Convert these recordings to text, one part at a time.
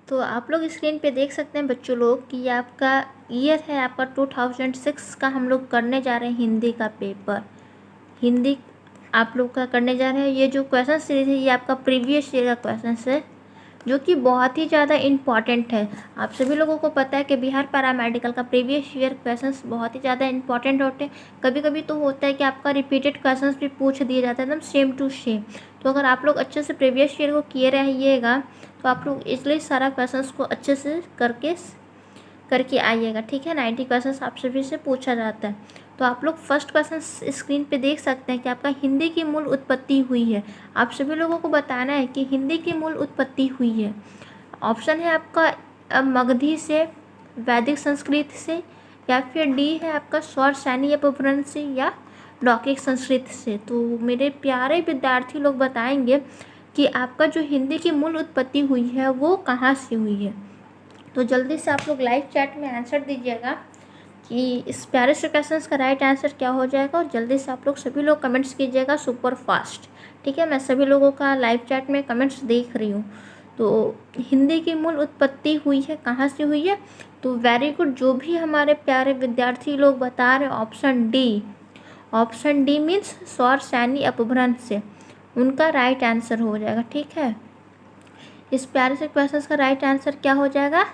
तो आप लोग स्क्रीन पे देख सकते हैं बच्चों लोग कि ये आपका ईयर है आपका 2006 का। हम लोग करने जा रहे हैं हिंदी का पेपर। हिंदी आप लोग का करने जा रहे हैं। ये जो क्वेश्चन सीरीज है ये आपका प्रीवियस ईयर का क्वेश्चन है, जो कि बहुत ही ज़्यादा इम्पॉर्टेंट है। आप सभी लोगों को पता है कि बिहार पैरामेडिकल का प्रीवियस ईयर क्वेश्चंस बहुत ही ज़्यादा इंपॉर्टेंट होते हैं। कभी कभी तो होता है कि आपका रिपीटेड क्वेश्चंस भी पूछ दिए जाते हैं एकदम सेम टू सेम। तो अगर आप लोग अच्छे से प्रीवियस ईयर को किए रहिएगा तो आप लोग इसलिए सारा क्वेश्चंस को अच्छे से करके आइएगा, ठीक है। 90 क्वेश्चंस आप सभी से पूछा जाता है। तो आप लोग फर्स्ट क्वेश्चन स्क्रीन पे देख सकते हैं कि आपका हिंदी की मूल उत्पत्ति हुई है। आप सभी लोगों को बताना है कि हिंदी की मूल उत्पत्ति हुई है। ऑप्शन है आपका मगधी से, वैदिक संस्कृत से, या फिर डी है आपका स्वर सैनी अपभ्रंश से, या लौकिक संस्कृत से। तो मेरे प्यारे विद्यार्थी लोग बताएंगे कि आपका जो हिंदी की मूल उत्पत्ति हुई है वो कहाँ से हुई है। तो जल्दी से आप लोग लाइव चैट में आंसर दीजिएगा कि इस प्यारे से क्वेश्चन का राइट आंसर क्या हो जाएगा। और जल्दी से आप लोग सभी लोग कमेंट्स कीजिएगा सुपर फास्ट, ठीक है। मैं सभी लोगों का लाइव चैट में कमेंट्स देख रही हूँ। तो हिंदी की मूल उत्पत्ति हुई है, कहाँ से हुई है? तो वेरी गुड, जो भी हमारे प्यारे विद्यार्थी लोग बता रहे ऑप्शन डी मीन्स स्वर सैनी अपभ्रंश से, उनका राइट आंसर हो जाएगा, ठीक है। इस प्यारे से क्वेश्चन का राइट आंसर क्या हो जाएगा?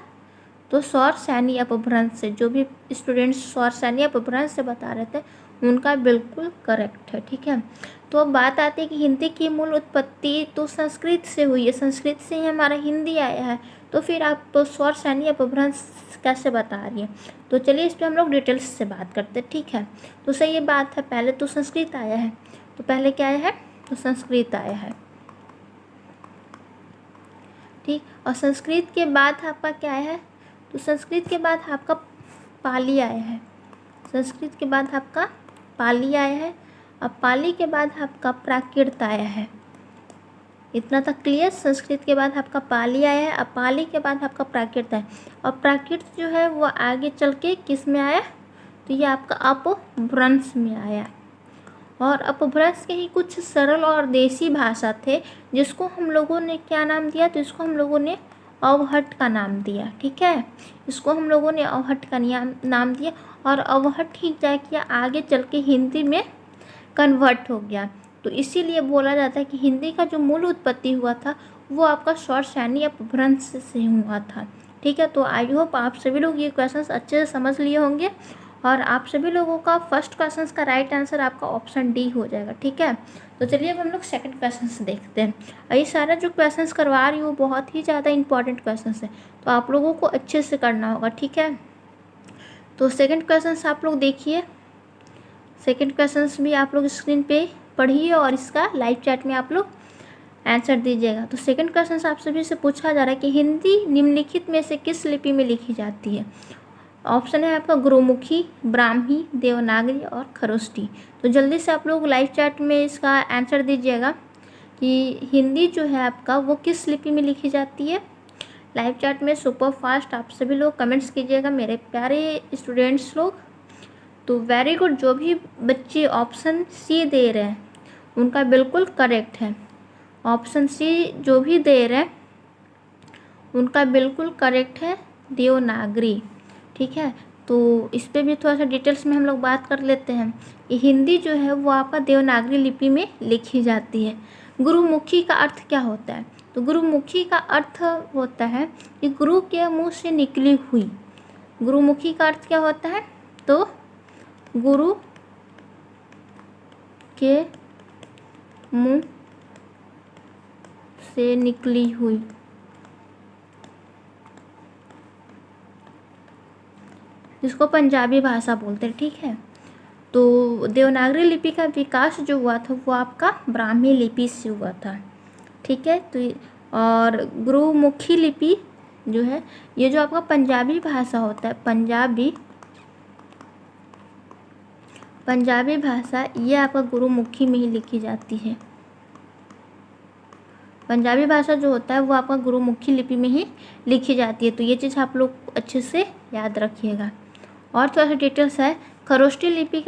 तो स्वर सैनी अपभ्रंश से। जो भी स्टूडेंट्स स्वर सैनी अपभ्रंश से बता रहे थे उनका बिल्कुल करेक्ट है, ठीक है। तो अब बात आती है कि हिंदी की मूल उत्पत्ति तो संस्कृत से हुई है, संस्कृत से ही हमारा हिंदी आया है। तो फिर आप तो स्वर सैनी अपभ्रंश कैसे बता रही है? तो चलिए इस पर हम लोग डिटेल्स से बात करते हैं, ठीक है। तो सही ये बात है, पहले तो संस्कृत आया है। तो पहले क्या आया है? तो संस्कृत आया है, ठीक। और संस्कृत के बाद आपका क्या आया है? तो संस्कृत के बाद आपका पाली आया है। संस्कृत के बाद आपका पाली आया है। अब पाली के बाद आपका प्राकृत आया है। इतना तक क्लियर? संस्कृत के बाद आपका पाली आया है, अब पाली के बाद आपका प्राकृत है। और प्राकृत जो है वो आगे चल के किस में आया? तो ये आपका अपभ्रंश में आया। और अपभ्रंश के ही कुछ सरल और देसी भाषा थे जिसको हम लोगों ने क्या नाम दिया? तो इसको हम लोगों ने अवहट का नाम दिया, ठीक है। इसको हम लोगों ने अवहट का नाम दिया। और अवहट ही क्या किया? आगे चल के हिंदी में कन्वर्ट हो गया। तो इसीलिए बोला जाता है कि हिंदी का जो मूल उत्पत्ति हुआ था वो आपका स्वर सैनी अपभ्रंश से हुआ था, ठीक है। तो आई होप आप सभी लोग ये क्वेश्चंस अच्छे से समझ लिए होंगे। और आप सभी लोगों का फर्स्ट क्वेश्चन का राइट आंसर आपका ऑप्शन डी हो जाएगा, ठीक है। तो चलिए अब हम लोग सेकंड क्वेश्चन देखते हैं। और ये सारा जो क्वेश्चन करवा रही हूँ बहुत ही ज़्यादा इंपॉर्टेंट क्वेश्चन है, तो आप लोगों को अच्छे से करना होगा, ठीक है। तो सेकंड क्वेश्चन आप लोग देखिए। सेकंड क्वेश्चन भी आप लोग स्क्रीन पे पढ़िए और इसका लाइव चैट में आप लोग आंसर दीजिएगा। तो सेकंड क्वेश्चन आप सभी से पूछा जा रहा है कि हिंदी निम्नलिखित में से किस लिपि में लिखी जाती है? ऑप्शन है आपका गुरुमुखी, ब्राह्मी, देवनागरी और खरोष्टी। तो जल्दी से आप लोग लाइव चैट में इसका आंसर दीजिएगा कि हिंदी जो है आपका वो किस लिपि में लिखी जाती है। लाइव चैट में सुपर फास्ट आप सभी लोग कमेंट्स कीजिएगा मेरे प्यारे स्टूडेंट्स लोग। तो वेरी गुड, जो भी बच्चे ऑप्शन सी दे रहे हैं उनका बिल्कुल करेक्ट है। ऑप्शन सी जो भी दे रहे हैं उनका बिल्कुल करेक्ट है, देवनागरी, ठीक है। तो इस पर भी थोड़ा सा डिटेल्स में हम लोग बात कर लेते हैं। ये हिंदी जो है वो आपका देवनागरी लिपि में लिखी जाती है। गुरुमुखी का अर्थ क्या होता है? तो गुरुमुखी का अर्थ होता है कि गुरु के मुँह से निकली हुई। गुरुमुखी का अर्थ क्या होता है? तो गुरु के मुँह से निकली हुई, जिसको पंजाबी भाषा बोलते हैं, ठीक है। तो देवनागरी लिपि का विकास जो हुआ था वो आपका ब्राह्मी लिपि से हुआ था, ठीक है। तो और गुरुमुखी लिपि जो है ये जो आपका पंजाबी भाषा होता है, पंजाबी भाषा ये आपका गुरुमुखी में ही लिखी जाती है। पंजाबी भाषा जो होता है वो आपका गुरुमुखी लिपि में ही लिखी जाती है। तो ये चीज़ आप लोग अच्छे से याद रखिएगा। और थोड़ा सा डिटेल्स है, खरोष्टी लिपि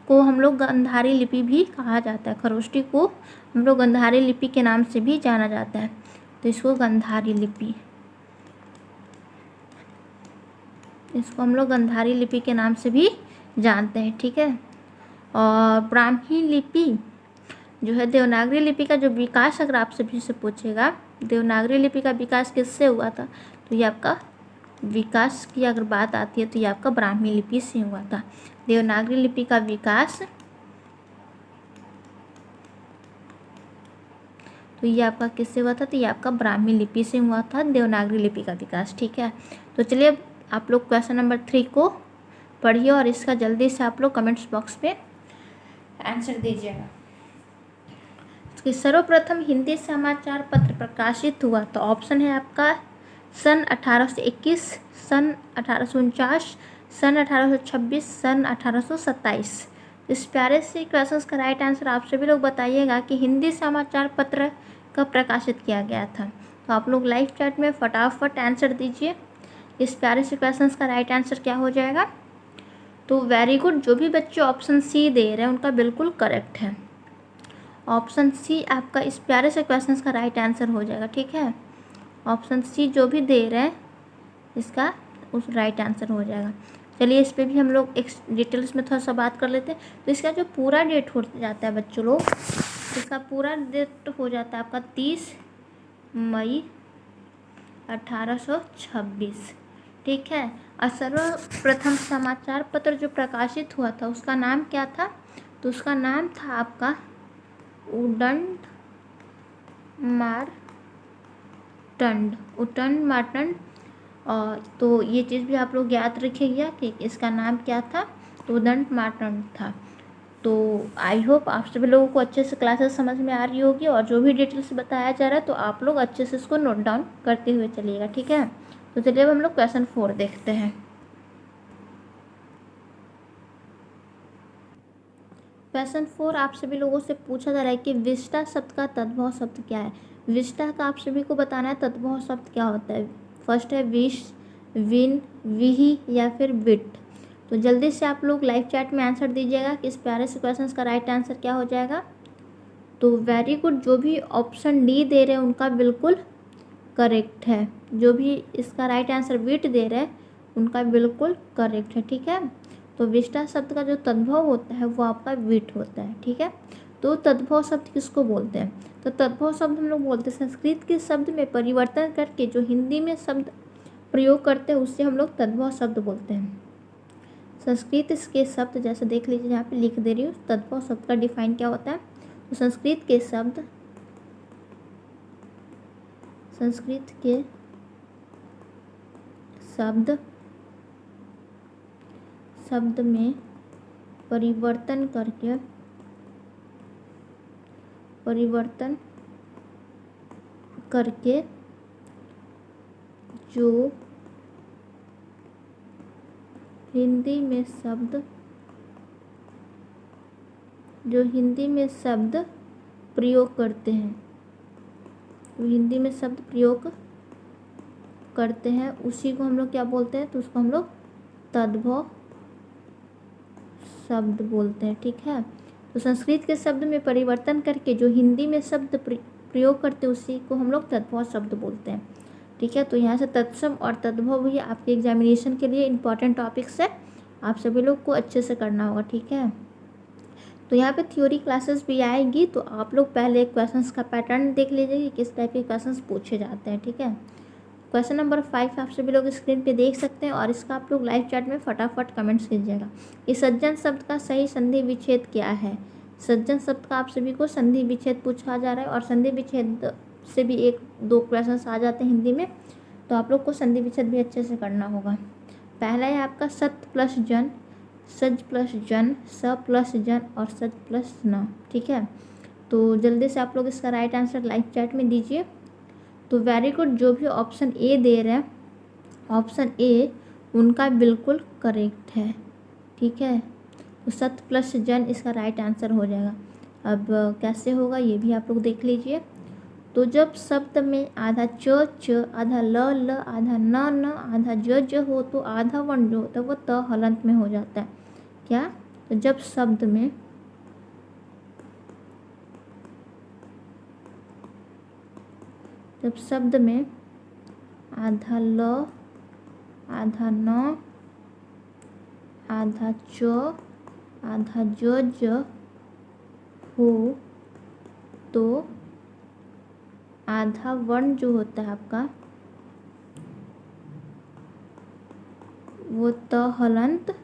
को हम लोग गंधारी लिपि भी कहा जाता है। खरोष्टी को हम लोग गंधारी लिपि के नाम से भी जाना जाता है। तो इसको गंधारी लिपि, इसको हम लोग गंधारी लिपि के नाम से भी जानते हैं, ठीक है। और ब्राह्मी लिपि जो है, देवनागरी लिपि का जो विकास अगर आपसे भी से पूछेगा, देवनागरी लिपि का विकास किससे हुआ था, तो ये आपका विकास की अगर बात आती है तो ये आपका ब्राह्मी लिपि से हुआ था। देवनागरी लिपि का विकास, तो ये आपका किससे हुआ था, तो ये आपका ब्राह्मी लिपि से हुआ था, देवनागरी लिपि का विकास, ठीक है। तो चलिए आप लोग क्वेश्चन नंबर 3 को पढ़िए और इसका जल्दी से आप लोग कमेंट्स बॉक्स पे आंसर दीजिएगा। कि सर्वप्रथम हिंदी समाचार पत्र प्रकाशित हुआ, तो ऑप्शन है आपका सन 1821, सन 1849, सन 1826, सन 1827। इस प्यारे से क्वेश्चंस का राइट आंसर आप सभी लोग बताइएगा कि हिंदी समाचार पत्र कब प्रकाशित किया गया था। तो आप लोग लाइव चैट में फटाफट आंसर दीजिए। इस प्यारे से क्वेश्चंस का राइट आंसर क्या हो जाएगा, तो वेरी गुड, जो भी बच्चे ऑप्शन सी दे रहे हैं उनका बिल्कुल करेक्ट है। ऑप्शन सी आपका इस प्यारे से क्वेश्चंस का राइट आंसर हो जाएगा, ठीक है। ऑप्शन सी जो भी दे रहे हैं इसका उस राइट आंसर हो जाएगा। चलिए इस पे भी हम लोग एक डिटेल्स में थोड़ा सा बात कर लेते हैं। तो इसका जो पूरा डेट हो जाता है बच्चों लोग, इसका पूरा डेट हो जाता है आपका 30 मई 1826, ठीक है। और सर्वप्रथम समाचार पत्र जो प्रकाशित हुआ था उसका नाम क्या था, तो उसका नाम था आपका उदंड मार्तंड। और तो ये चीज़ भी आप लोग याद रखिएगा कि इसका नाम क्या था, तो उदंड मार्तंड था। तो आई होप आप सभी लोगों को अच्छे से क्लासेस समझ में आ रही होगी, और जो भी डिटेल्स बताया जा रहा है तो आप लोग अच्छे से इसको नोट डाउन करते हुए चलिएगा, ठीक है। तो चलिए अब हम लोग क्वेश्चन 4 देखते हैं। क्वेश्चन 4 आप सभी लोगों से पूछा जा रहा है कि विष्टा शब्द का तद्भव शब्द क्या है। विष्टा का आप सभी को बताना है तद्भव शब्द क्या होता है। फर्स्ट है विष, विन, विही या फिर विट। तो जल्दी से आप लोग लाइव चैट में आंसर दीजिएगा कि इस प्यारे से क्वेश्चन का राइट आंसर क्या हो जाएगा। तो वेरी गुड, जो भी ऑप्शन डी दे रहे हैं उनका बिल्कुल करेक्ट है। जो भी इसका राइट आंसर विट दे रहे हैं उनका बिल्कुल करेक्ट है, ठीक है। तो विष्टा शब्द का जो तद्भव होता है वो आपका विट होता है, ठीक है। तो तद्भव शब्द किसको बोलते हैं, तो तद्भव शब्द हम लोग बोलते हैं संस्कृत के शब्द में परिवर्तन करके जो हिंदी में शब्द प्रयोग करते हैं उससे हम लोग तद्भव शब्द बोलते हैं। संस्कृत के शब्द, जैसे देख लीजिए यहाँ पे लिख दे रही हूँ, तद्भव शब्द का डिफाइन क्या होता है। तो संस्कृत के शब्द में परिवर्तन करके जो हिंदी में शब्द प्रयोग करते हैं, उसी को हम लोग क्या बोलते हैं, तो उसको हम लोग तद्भव शब्द बोलते हैं, ठीक है। तो संस्कृत के शब्द में परिवर्तन करके जो हिंदी में शब्द प्रयोग करते हैं उसी को हम लोग तद्भव शब्द बोलते हैं, ठीक है। तो यहाँ से तत्सम और तद्भव भी आपके एग्जामिनेशन के लिए इम्पॉर्टेंट टॉपिक्स है, आप सभी लोग को अच्छे से करना होगा, ठीक है। तो यहाँ पे थ्योरी क्लासेस भी आएगी, तो आप लोग पहले क्वेश्चंस का पैटर्न देख लीजिए कि किस टाइप के क्वेश्चंस पूछे जाते हैं, ठीक है। क्वेश्चन नंबर 5 आप सभी लोग स्क्रीन पे देख सकते हैं और इसका आप लोग लाइव चैट में फटाफट कमेंट्स कीजिएगा। इस सज्जन शब्द का सही संधि विच्छेद क्या है। सज्जन शब्द का आप सभी को संधि विच्छेद पूछा जा रहा है, और संधि विच्छेद से भी 1-2 क्वेश्चन आ जाते हैं हिंदी में, तो आप लोग को संधि विच्छेद भी अच्छे से करना होगा। पहला है आपका सत प्लस जन, सज प्लस जन, स प्लस जन और सज प्लस न, ठीक है। तो जल्दी से आप लोग इसका राइट आंसर लाइव चैट में दीजिए। तो वेरी गुड, जो भी ऑप्शन ए दे रहे हैं, ऑप्शन ए उनका बिल्कुल करेक्ट है, ठीक है। तो सत प्लस जन इसका राइट आंसर हो जाएगा। अब कैसे होगा ये भी आप लोग देख लीजिए। तो जब शब्द में आधा च, आधा ल, आधा न, आधा ज हो, तो आधा वर्ण जो होता है वो त हलंत में हो जाता है। क्या, तो जब शब्द में आधा ल, आधा न, आधा च आधा ज हो तो आधा वर्ण जो होता है आपका वो त हलंत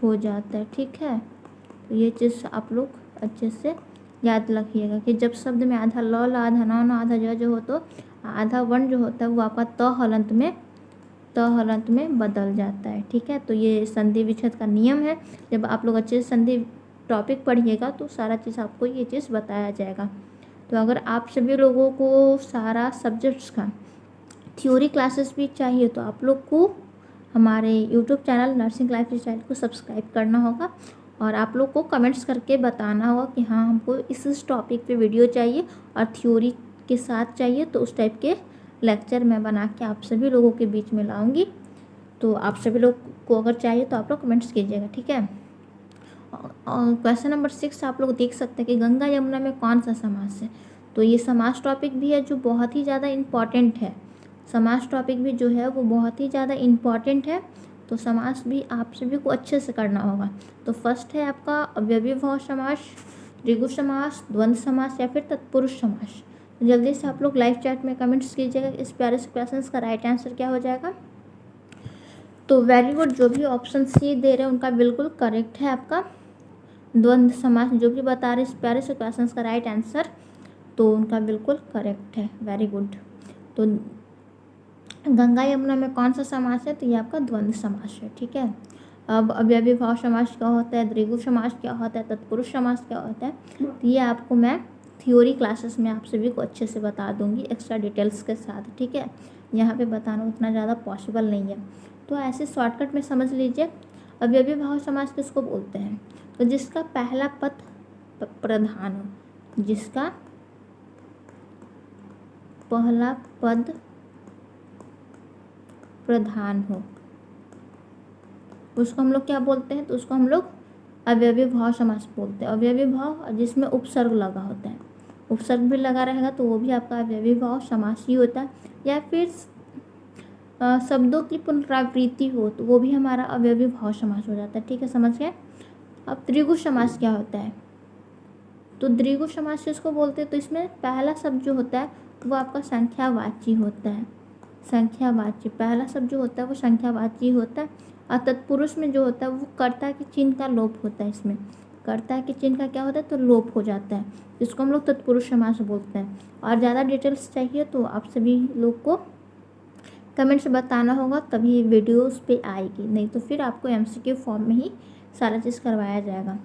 हो जाता है। ठीक है, तो ये चीज़ आप लोग अच्छे से याद रखिएगा कि जब शब्द में आधा ल आधा न आधा ज हो तो आधा वर्ण जो होता है वो आपका त हलंत में बदल जाता है। ठीक है, तो ये संधि विच्छेद का नियम है। जब आप लोग अच्छे से संधि टॉपिक पढ़िएगा तो सारा चीज़ आपको ये चीज़ बताया जाएगा। तो अगर आप सभी लोगों को सारा सब्जेक्ट्स का थ्योरी क्लासेस भी चाहिए तो आप लोग को हमारे YouTube channel nursing life style को सब्सक्राइब करना होगा और आप लोग को कमेंट्स करके बताना होगा कि हाँ हमको इस टॉपिक पे वीडियो चाहिए और थ्योरी के साथ चाहिए, तो उस टाइप के लेक्चर मैं बना के आप सभी लोगों के बीच में लाऊंगी। तो आप सभी लोग को अगर चाहिए तो आप लोग कमेंट्स कीजिएगा। ठीक है, क्वेश्चन नंबर 6 आप लोग देख सकते हैं कि गंगा यमुना में कौन सा समास है। तो ये समास टॉपिक भी है जो बहुत ही ज़्यादा इम्पॉर्टेंट है। समास टॉपिक भी जो है वो बहुत ही ज़्यादा इम्पॉर्टेंट है, तो समास भी आप सभी को अच्छे से करना होगा। तो फर्स्ट है आपका अव्ययीभाव समास, द्विगु समास, द्वंद्व समास या फिर तत्पुरुष समास। तो जल्दी से आप लोग लाइव चैट में कमेंट्स कीजिएगा इस प्यारे से क्वेश्चन का राइट आंसर क्या हो जाएगा। तो वेरी गुड, जो भी ऑप्शन सी दे रहे हैं उनका बिल्कुल करेक्ट है आपका द्वंद्व समास। जो भी बता रहे इस प्यारे से क्वेश्चन का राइट आंसर तो उनका बिल्कुल करेक्ट है। Very good. तो गंगा यमुना में कौन सा समास है, तो ये आपका द्वंद्व समास है। ठीक है, अब अव्ययीभाव समास क्या होता है, द्विगु समास क्या होता है, तत्पुरुष समास क्या होता है, तो ये आपको मैं थ्योरी क्लासेस में आप सभी को अच्छे से बता दूंगी एक्स्ट्रा डिटेल्स के साथ। ठीक है, यहाँ पे बताना उतना ज़्यादा पॉसिबल नहीं है, तो ऐसे शॉर्टकट में समझ लीजिए। अव्ययीभाव समास किसको बोलते हैं, तो जिसका पहला पद प्रधान हो, जिसका पहला पद प्रधान हो उसको हम लोग क्या बोलते हैं, तो उसको हम लोग अव्ययीभाव समास बोलते हैं। अव्ययीभाव जिसमें उपसर्ग लगा होता है, उपसर्ग भी लगा रहेगा तो वो भी आपका अव्ययीभाव समास ही होता है। या फिर शब्दों की पुनरावृत्ति हो तो वो भी हमारा अव्ययीभाव समास हो जाता है। ठीक है, समझ गए। अब द्विगु समास क्या होता है, तो द्विगु समास किसको बोलते हैं, तो इसमें पहला शब्द जो होता है वो आपका संख्यावाची होता है। संख्यावाची पहला शब्द जो होता है वो संख्यावाची होता है। और तत्पुरुष में जो होता है वो कर्ता के चिन्ह का लोप होता है। इसमें कर्ता के चिन्ह का क्या होता है, तो लोप हो जाता है, जिसको हम लोग तत्पुरुष समास बोलते हैं। और ज़्यादा डिटेल्स चाहिए तो आप सभी लोग को कमेंट्स बताना होगा, तभी वीडियोस पे आएगी, नहीं तो फिर आपको MCQ फॉर्म में ही सारा चीज़ करवाया जाएगा।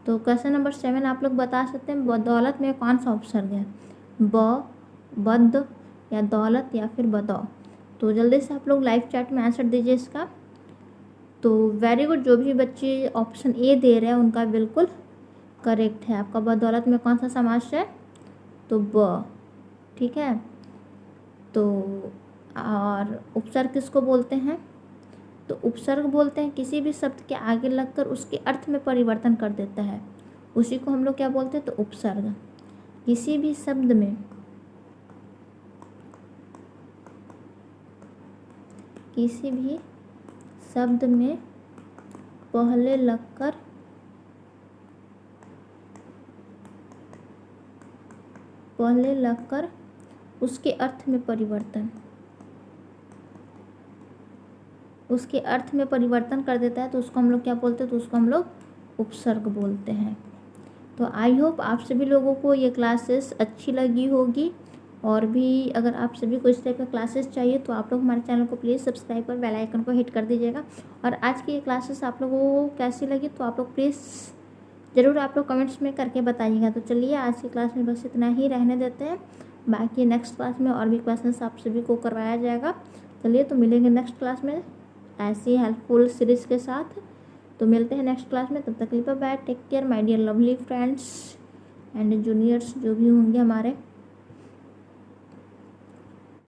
तो क्वेश्चन नंबर 7 आप लोग बता सकते हैं बदौलत में कौन सा उपसर्ग है, बद या दौलत या फिर बदौ। तो जल्दी से आप लोग लाइव चैट में आंसर दीजिए इसका। तो वेरी गुड, जो भी बच्चे ऑप्शन ए दे रहे हैं उनका बिल्कुल करेक्ट है। आपका बदौलत में कौन सा समास है, तो ब। ठीक है, तो और उपसर्ग किसको बोलते हैं, तो उपसर्ग बोलते हैं किसी भी शब्द के आगे लगकर उसके अर्थ में परिवर्तन कर देता है, उसी को हम लोग क्या बोलते हैं, तो उपसर्ग। किसी भी शब्द में पहले लगकर उसके अर्थ में परिवर्तन कर देता है तो उसको हम लोग क्या बोलते हैं, तो उसको हम लोग उपसर्ग बोलते हैं। तो आई होप आप सभी लोगों को ये क्लासेस अच्छी लगी होगी, और भी अगर आप सभी को इस टाइप का क्लासेस चाहिए तो आप लोग हमारे चैनल को प्लीज़ सब्सक्राइब कर बेल आइकन को हिट कर दीजिएगा। और आज की ये क्लासेस आप लोगों को कैसी लगी तो आप लोग प्लीज़ ज़रूर आप लोग कमेंट्स में करके बताइएगा। तो चलिए आज की क्लास में बस इतना ही रहने देते हैं, बाकी नेक्स्ट क्लास में और भी क्वेश्चंस आप सभी को करवाया जाएगा। चलिए, तो मिलेंगे नेक्स्ट क्लास में ऐसी हेल्पफुल सीरीज़ के साथ। तो मिलते हैं नेक्स्ट क्लास में, तब तक के लिए bye, take care my dear lovely friends and juniors जो भी होंगे हमारे।